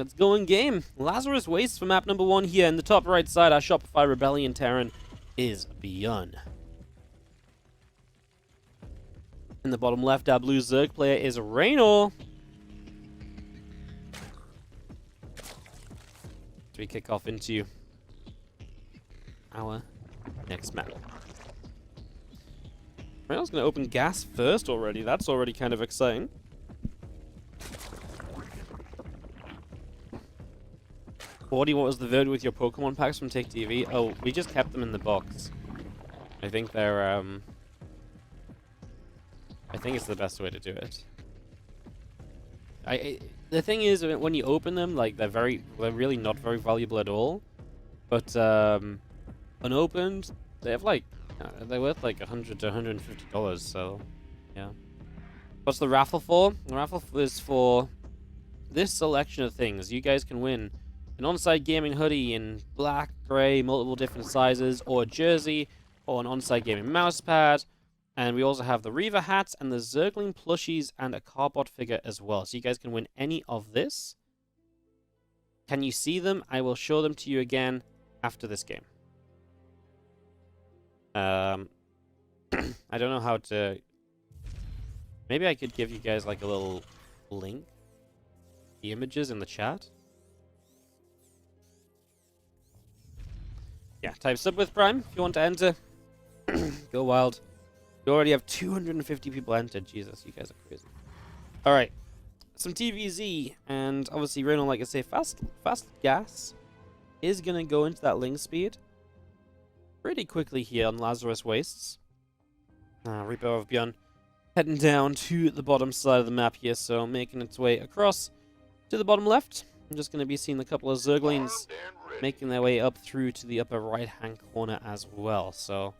Let's go in game. Lazarus Wastes for map number 1 here. In the top right side, our Shopify Rebellion Terran is ByuN. In the bottom left, our blue Zerg player is Reynor. As we kick off into our next map. Reynor's going to open gas first already. That's already kind of exciting. What was the verdict with your Pokemon packs from Take TV? Oh, we just kept them in the box. I think they're, I think it's the best way to do it. The thing is, when you open them, like, they're really not very valuable at all. But, unopened, they have, like, they're worth, like, $100 to $150, so, yeah. What's the raffle for? The raffle is for this selection of things. You guys can win an on-site gaming hoodie in black, gray, multiple different sizes, or a jersey, or an on-site gaming mousepad. And we also have the Reaver hats and the Zergling plushies and a Carbot figure as well. So you guys can win any of this. Can you see them? I will show them to you again after this game. I don't know how to... Maybe I could give you guys like a little link. The images in the chat. Yeah, type sub with Prime if you want to enter. Go wild. We already have 250 people entered. Jesus, you guys are crazy. Alright. Some TVZ. And obviously, Reynor, like I say, fast gas is going to go into that link speed pretty quickly here on Lazarus Wastes. Reaper of ByuN heading down to the bottom side of the map here. So making its way across to the bottom left. I'm just going to be seeing a couple of Zerglings making their way up through to the upper right-hand corner as well. So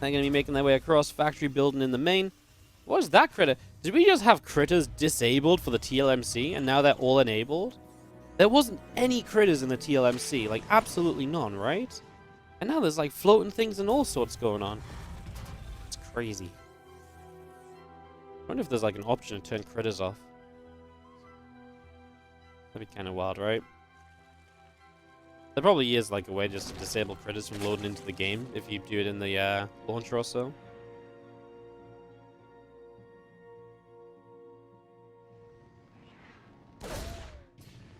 they're going to be making their way across, factory building in the main. What is that critter? Did we just have critters disabled for the TLMC and now they're all enabled? There wasn't any critters in the TLMC, like absolutely none, right? And now there's like floating things and all sorts going on. It's crazy. I wonder if there's like an option to turn critters off. That'd be kind of wild, right? There probably is like a way just to disable critters from loading into the game if you do it in the launcher or so.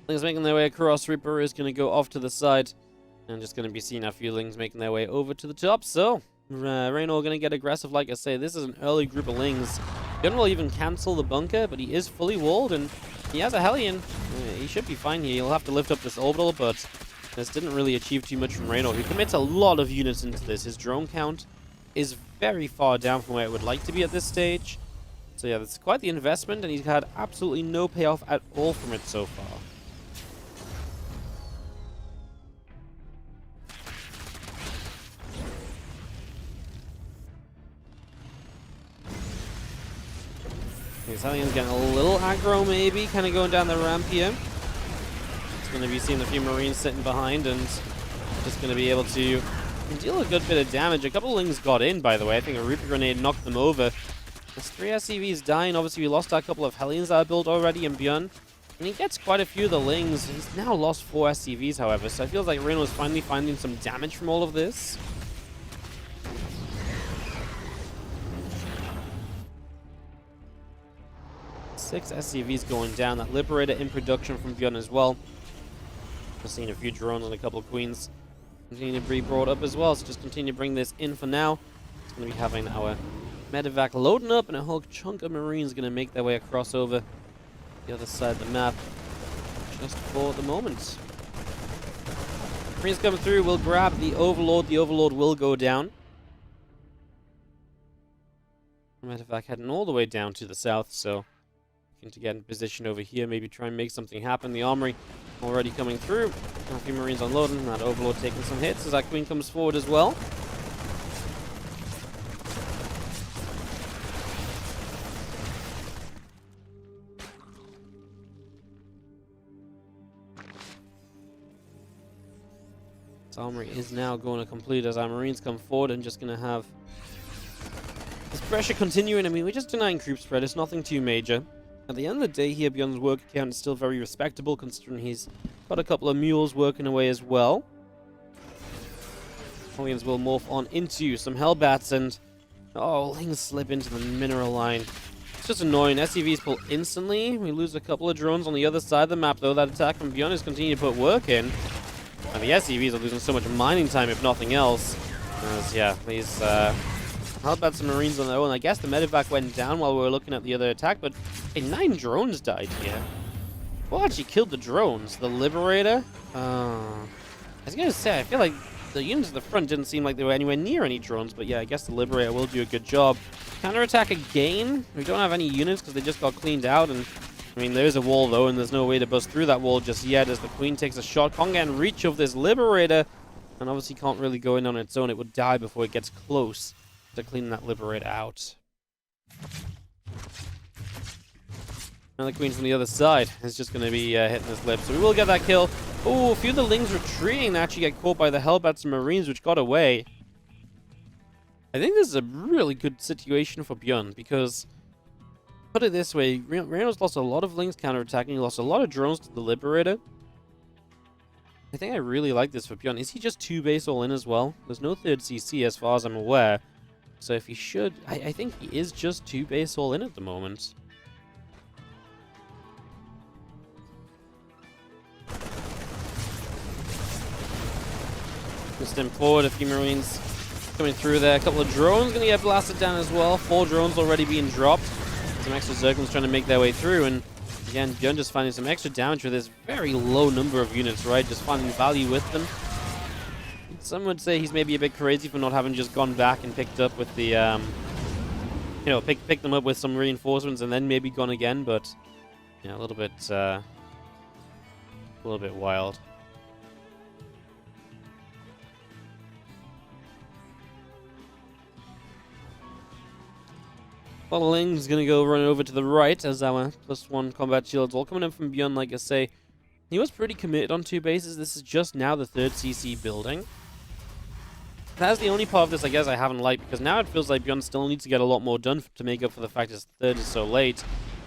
Things making their way across. Reaper is going to go off to the side. And just going to be seeing our Feelings making their way over to the top. So, Reynor going to get aggressive. Like I say, this is an early group of Lings. ByuN will even cancel the bunker, but he is fully walled. And he has a Hellion. He should be fine here. He'll have to lift up this orbital, but this didn't really achieve too much from Reynor, who commits a lot of units into this. His drone count is very far down from where it would like to be at this stage. So yeah, that's quite the investment, and he's had absolutely no payoff at all from it so far. His Hellion's getting a little aggro, maybe, kind of going down the ramp here. It's going to be seeing a few Marines sitting behind and just going to be able to deal a good bit of damage. A couple of Lings got in, by the way. I think a Reaper Grenade knocked them over. There's 3 SCVs dying. Obviously, we lost our couple of Hellions that are built already in ByuN. And he gets quite a few of the Lings. He's now lost 4 SCVs, however. So it feels like Reynor was finally finding some damage from all of this. Six SCVs going down. That Liberator in production from ByuN as well. We're seeing a few drones and a couple of Queens continue to be brought up as well. So just continue to bring this in for now. It's going to be having our Medevac loading up, and a whole chunk of Marines going to make their way across over the other side of the map just for the moment. Marines coming through will grab the Overlord. The Overlord will go down. Medevac heading all the way down to the south, so looking to get in position over here, maybe try and make something happen. The Armory already coming through. A few Marines unloading. That Overlord taking some hits as that Queen comes forward as well. This Armory is now going to complete as our Marines come forward and just going to have this pressure continuing. I mean, we're just denying creep spread. It's nothing too major. At the end of the day here, ByuN's work count is still very respectable, considering he's got a couple of mules working away as well. Williams will morph on into some Hellbats, and oh, Lings slip into the mineral line. It's just annoying. SCVs pull instantly. We lose a couple of drones on the other side of the map, though. That attack from ByuN is continuing to put work in. And the SCVs are losing so much mining time, if nothing else. As, yeah, these Hellbats and Marines on their own. I guess the medevac went down while we were looking at the other attack, but hey, 9 drones died here. Well, actually killed the drones. The Liberator? I was going to say, I feel like the units at the front didn't seem like they were anywhere near any drones, but yeah, I guess the Liberator will do a good job. Counterattack again. We don't have any units because they just got cleaned out, and I mean, there is a wall though, and there's no way to bust through that wall just yet as the Queen takes a shot. Can't get in reach of this Liberator, and obviously can't really go in on its own. It would die before it gets close to cleaning that Liberator out. Now the Queen from the other side is just going to be hitting this lip, so we will get that kill. Oh, a few of the Lings retreating actually get caught by the Hellbats and Marines, which got away. I think this is a really good situation for ByuN, because, put it this way, Reynor's lost a lot of Lings counterattacking, he lost a lot of drones to the Liberator. I think I really like this for ByuN. Is he just 2 base all in as well? There's no third CC as far as I'm aware. So if he should, I think he is just 2 base all in at the moment. Just him forward, a few Marines coming through there. A couple of drones going to get blasted down as well. 4 drones already being dropped. Some extra Zerglings trying to make their way through. And again, ByuN just finding some extra damage with this very low number of units, right? Just finding value with them. Some would say he's maybe a bit crazy for not having just gone back and picked up with the, you know, pick them up with some reinforcements and then maybe gone again. But, yeah, a little bit wild. Ling's going to go run over to the right as our +1 combat shields all coming in from ByuN, like I say. He was pretty committed on 2 bases. This is just now the 3rd CC building. That's the only part of this, I guess, I haven't liked, because now it feels like ByuN still needs to get a lot more done to make up for the fact his 3rd is so late.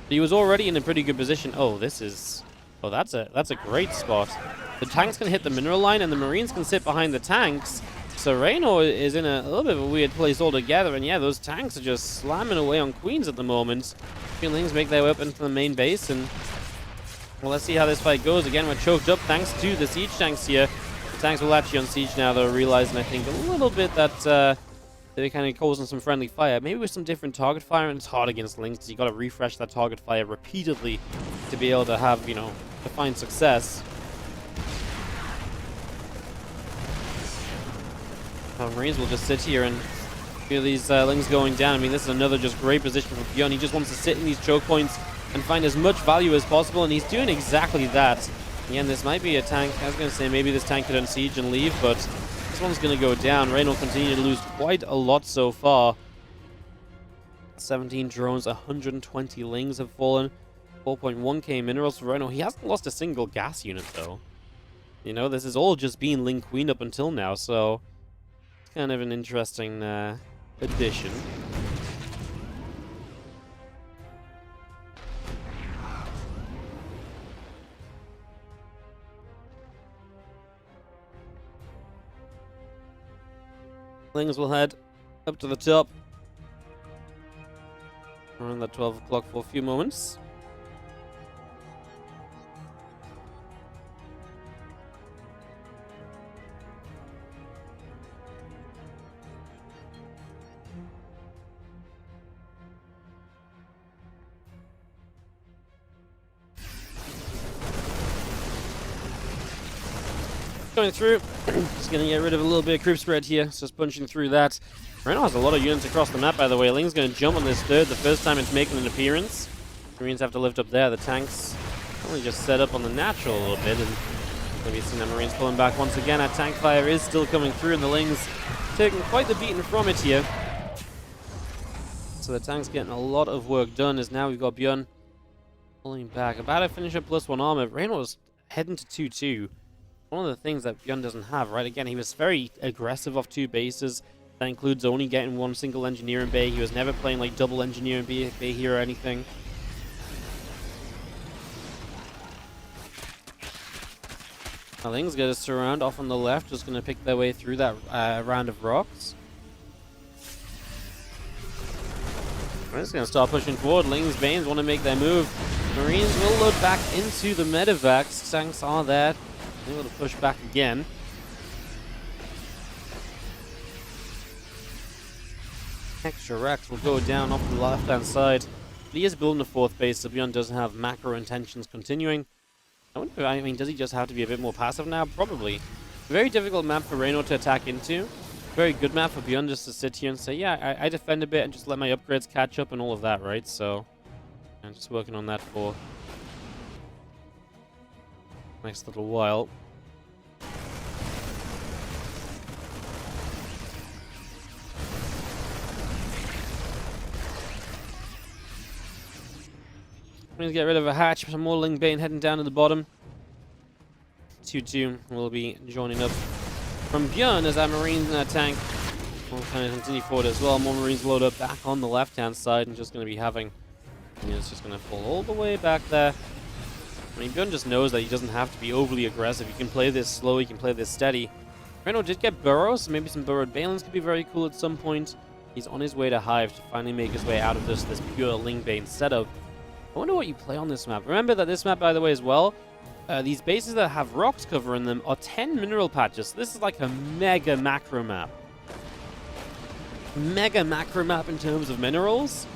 But he was already in a pretty good position. Oh, this is... Oh, that's a great spot. The tanks can hit the mineral line, and the Marines can sit behind the tanks. So Reynor is in a little bit of a weird place altogether, and yeah, those tanks are just slamming away on Queens at the moment. Feelings make their way up into the main base, and well, let's see how this fight goes. Again, we're choked up thanks to the siege tanks here. The tanks will actually on siege now, though, realizing, I think, a little bit that they're kind of causing some friendly fire. Maybe with some different target fire, and it's hard against Lings, because you got to refresh that target fire repeatedly to be able to have, you know, to find success. Marines will just sit here and feel these Lings going down. I mean, this is another just great position for ByuN. He just wants to sit in these choke points and find as much value as possible, and he's doing exactly that. Again, this might be a tank. I was going to say maybe this tank could unsiege and leave, but this one's going to go down. Reynor will continue to lose quite a lot so far. 17 drones, 120 Lings have fallen. 4.1k minerals for Reynor. He hasn't lost a single gas unit, though. You know, this is all just being Ling Queen up until now, so... kind of an interesting addition. Lings will head up to the top around that 12 o'clock for a few moments. Going through, just going to get rid of a little bit of creep spread here, just punching through that. Reynor has a lot of units across the map, by the way. Ling's going to jump on this 3rd, the first time it's making an appearance. Marines have to lift up there. The tanks only just set up on the natural a little bit, and maybe seeing the Marines pulling back once again. Our tank fire is still coming through, and the Ling's taking quite the beating from it here. So the tank's getting a lot of work done, as now we've got ByuN pulling back. About to finish up +1 armor. Reynor's heading to 2-2. One of the things that ByuN doesn't have, right? Again, he was very aggressive off 2 bases. That includes only getting 1 single engineering bay. He was never playing like double engineering bay here or anything. Ling's going to surround off on the left, just going to pick their way through that round of rocks. We're just going to start pushing forward. Ling's Banes want to make their move. Marines will load back into the medevacs. Tanks are there. Able to push back again. Extra Rex will go down off the left-hand side. But he is building a fourth base, so ByuN doesn't have macro intentions continuing. I mean, does he just have to be a bit more passive now? Probably. Very difficult map for Reynor to attack into. Very good map for ByuN just to sit here and say, yeah, I defend a bit and just let my upgrades catch up and all of that, right? So, I'm just working on that for next little while. I'm going to get rid of a hatch, some more Ling Bane heading down to the bottom. 2-2 will be joining up from ByuN as that Marine tank will kind of continue forward as well. More Marines load up back on the left-hand side and just going to be having... it's just going to fall all the way back there. I mean, ByuN just knows that he doesn't have to be overly aggressive. He can play this slow, he can play this steady. Reynor did get burrows, so maybe some burrowed Balins could be very cool at some point. He's on his way to Hive to finally make his way out of this pure Ling Bane setup. I wonder what you play on this map. Remember that this map, by the way, as well, these bases that have rocks covering them are 10 mineral patches. So this is like a mega macro map. Mega macro map in terms of minerals.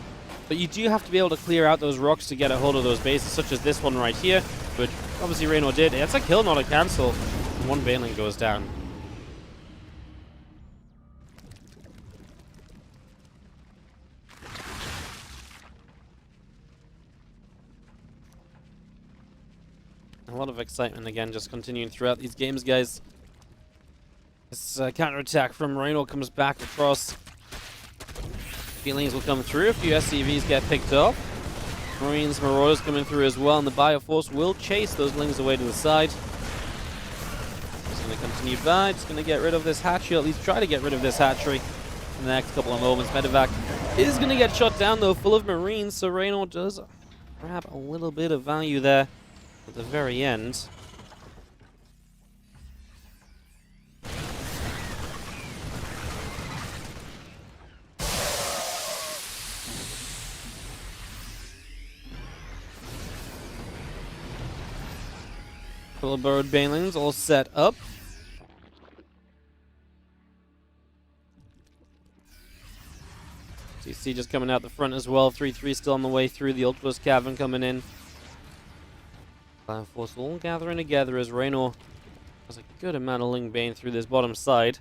But you do have to be able to clear out those rocks to get a hold of those bases, such as this one right here, which obviously Reynor did. It's a kill, not a cancel. And one Baneling goes down. A lot of excitement again, just continuing throughout these games, guys. This counterattack from Reynor comes back across. Feelings will come through. A few SCVs get picked up. Marines, Marauders coming through as well, and the Bioforce will chase those Lings away to the side. Just going to continue by, just going to get rid of this hatchery, at least try to get rid of this hatchery in the next couple of moments. Medevac is going to get shot down, though, full of Marines, so Reynor does grab a little bit of value there at the very end. Little Burrowed Banelings all set up. So you see just coming out the front as well. 3-3 still on the way through. The Ultras Cavern coming in. Force all gathering together as Reynor has a good amount of Ling Bane through this bottom side.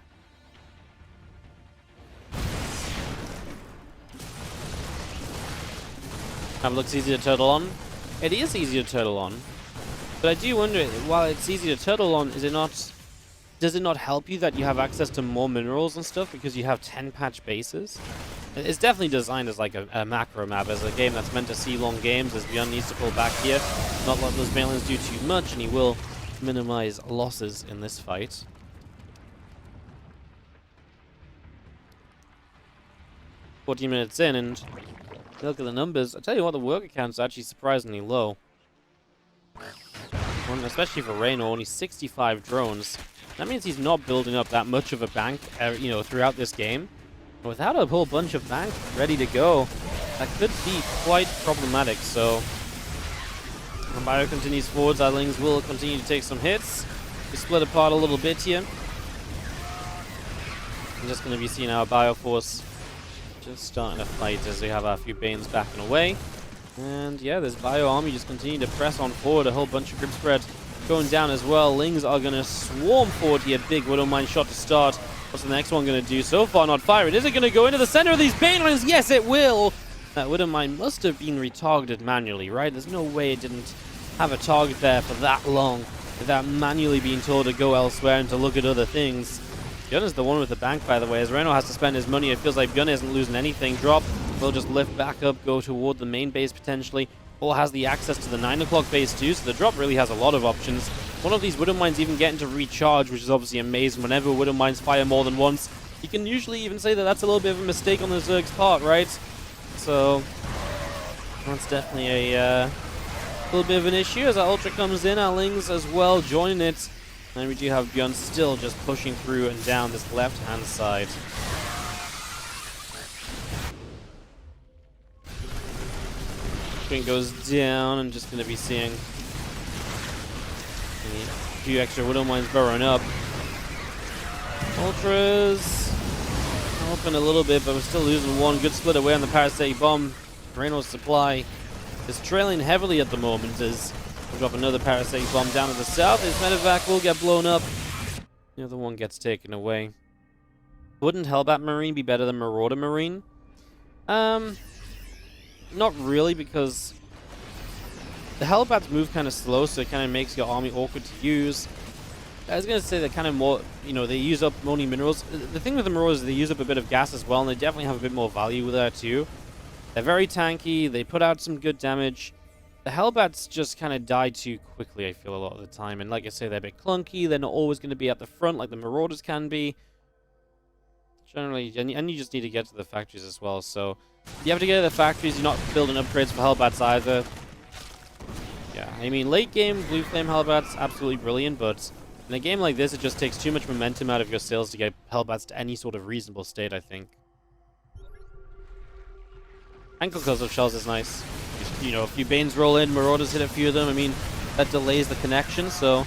That looks easy to turtle on. It is easy to turtle on. But I do wonder, while it's easy to turtle on, does it not help you that you have access to more minerals and stuff because you have 10 patch bases? It's definitely designed as like a macro map, as a game that's meant to see long games, as ByuN needs to pull back here. Not let those Balins do too much, and he will minimize losses in this fight. "14 minutes in, and look at the numbers. I tell you what, the worker count's actually surprisingly low. Especially for Reynor, only 65 drones. That means he's not building up that much of a bank, throughout this game. Without a whole bunch of bank ready to go, that could be quite problematic. So, when Bio continues forwards, our Lings will continue to take some hits. We split apart a little bit here. I'm just going to be seeing our Bioforce just starting to fight as we have our few Banes backing away. And yeah, this Bio army just continue to press on forward. A whole bunch of group spread going down as well. Lings are going to swarm forward here. Big Widow Mine shot to start. What's the next one going to do? So far, not firing. Is it going to go into the center of these Banelings? Yes, it will! That Widow Mine must have been retargeted manually, right? There's no way it didn't have a target there for that long without manually being told to go elsewhere and to look at other things. ByuN is the one with the bank, by the way. As Reynor has to spend his money, it feels like ByuN isn't losing anything. Drop will just lift back up, go toward the main base potentially. Or has the access to the 9 o'clock base too, so the drop really has a lot of options. One of these Widow Mines even getting to recharge, which is obviously amazing. Whenever Widow Mines fire more than once, you can usually even say that that's a little bit of a mistake on the Zerg's part, right? So, that's definitely a little bit of an issue as our Ultra comes in. Our Lings as well joining it. And we do have ByuN still just pushing through and down this left-hand side. Screen goes down. I'm just going to be seeing a few extra Widow Mines burrowing up. Ultras helping a little bit, but we're still losing one. Good split away on the Parasitic Bomb. Reynor's supply is trailing heavily at the moment as we drop another Parasitic Bomb down to the south. His medevac will get blown up. The other one gets taken away. Wouldn't Hellbat Marine be better than Marauder Marine? Not really, because the Hellbats move kind of slow, so it kind of makes your army awkward to use. I was going to say they're kind of more, they use up only minerals. The thing with the Marauders is they use up a bit of gas as well, and they definitely have a bit more value with that too. They're very tanky, they put out some good damage. The Hellbats just kind of die too quickly, I feel, a lot of the time. And like I say, they're a bit clunky, they're not always going to be at the front like the Marauders can be. Generally, and you just need to get to the factories as well, so you have to get to the factories. You're not building upgrades for Hellbats either. Yeah, I mean, late game, Blue Flame Hellbats, absolutely brilliant, but in a game like this, it just takes too much momentum out of your sales to get Hellbats to any sort of reasonable state, I think. Ankle Close of Shells is nice. A few Banes roll in, Marauders hit a few of them. I mean, that delays the connection, so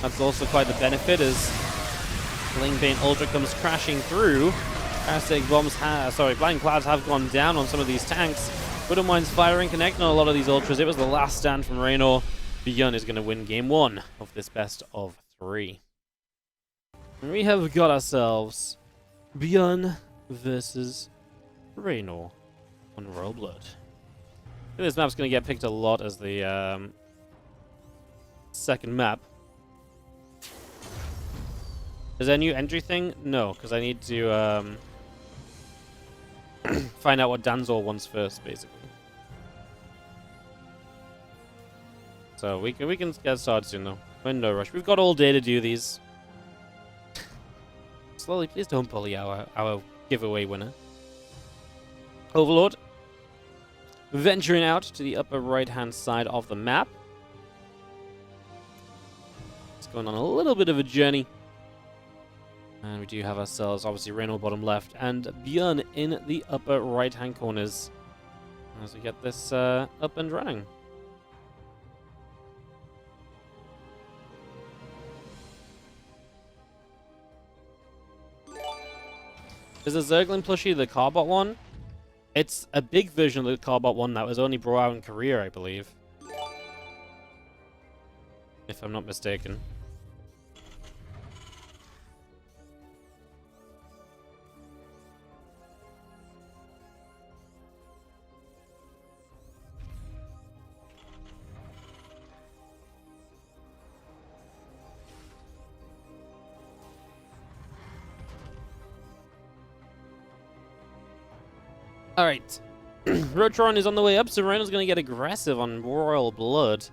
that's also quite the benefit as Bling Bane Ultra comes crashing through. Parasitic Bombs Blind Clouds have gone down on some of these tanks. Widow Mines firing, connecting on a lot of these Ultras. It was the last stand from Reynor. ByuN is going to win game 1 of this best of 3. And we have got ourselves ByuN versus Reynor on Royal Blood. This map's going to get picked a lot as the second map. Is there a new entry thing? No, because I need to find out what Danzor wants first, basically. So we can get started soon, though. We're in no rush. We've got all day to do these. Slowly, please don't bully our giveaway winner. Overlord. Venturing out to the upper right-hand side of the map. It's going on a little bit of a journey. And we do have ourselves, obviously, Reynor bottom left and ByuN in the upper right-hand corners as we get this up and running. Is the Zerglin plushie the Carbot one? It's a big version of the Carbot one that was only brought out in Korea, I believe. If I'm not mistaken. Alright. Rotron is on the way up, so Reynor's going to get aggressive on Royal Blood.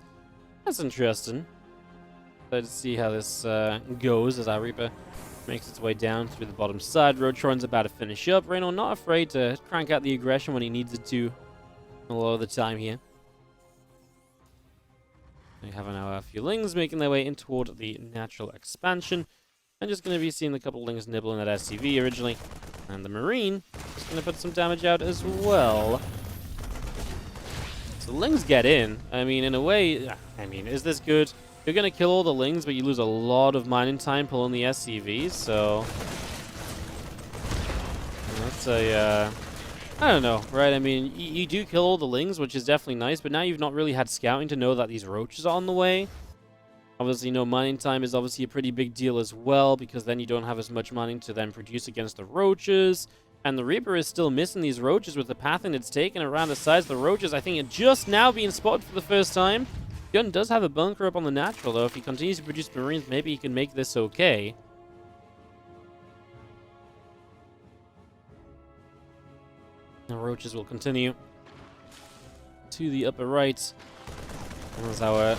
That's interesting. Let's see how this goes as our Reaper makes its way down through the bottom side. Rotron's about to finish up. Reynor not afraid to crank out the aggression when he needs it to a lot of the time here. We have now a few Lings making their way in toward the natural expansion. I'm just going to be seeing a couple Lings nibbling that SCV originally. And the Marine is going to put some damage out as well. So Lings get in. I mean, in a way, is this good? You're going to kill all the Lings, but you lose a lot of mining time pulling the SCVs, so that's a, I don't know, right? I mean, you do kill all the Lings, which is definitely nice, but now you've not really had scouting to know that these roaches are on the way. Obviously, mining time is obviously a pretty big deal as well, because then you don't have as much mining to then produce against the roaches. And the Reaper is still missing these roaches with the pathing it's taken around the sides of the roaches. I think it just now being spotted for the first time. ByuN does have a bunker up on the natural, though. If he continues to produce Marines, maybe he can make this okay. The roaches will continue to the upper right. As our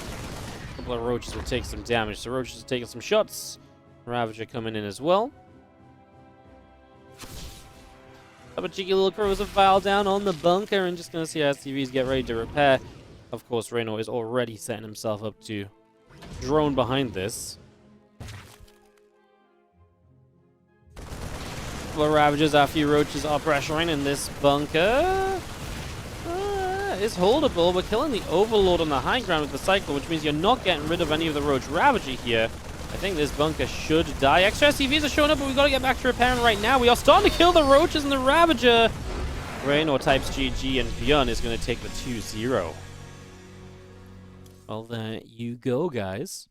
couple of roaches will take some damage. So roaches are taking some shots. Ravager coming in as well. Up a cheeky little crow with a file down on the bunker, and just going to see how SCVs get ready to repair. Of course, Reynor is already setting himself up to drone behind this. couple of Ravagers. Our few Roaches are pressuring in this bunker. Is holdable. We're killing the Overlord on the high ground with the Cycler, which means you're not getting rid of any of the Roach Ravager here. I think this bunker should die. Extra SCVs are showing up, but we've got to get back to repairing right now. We are starting to kill the Roaches and the Ravager. Reynor types GG, and ByuN is going to take the 2-0. Well, there you go, guys.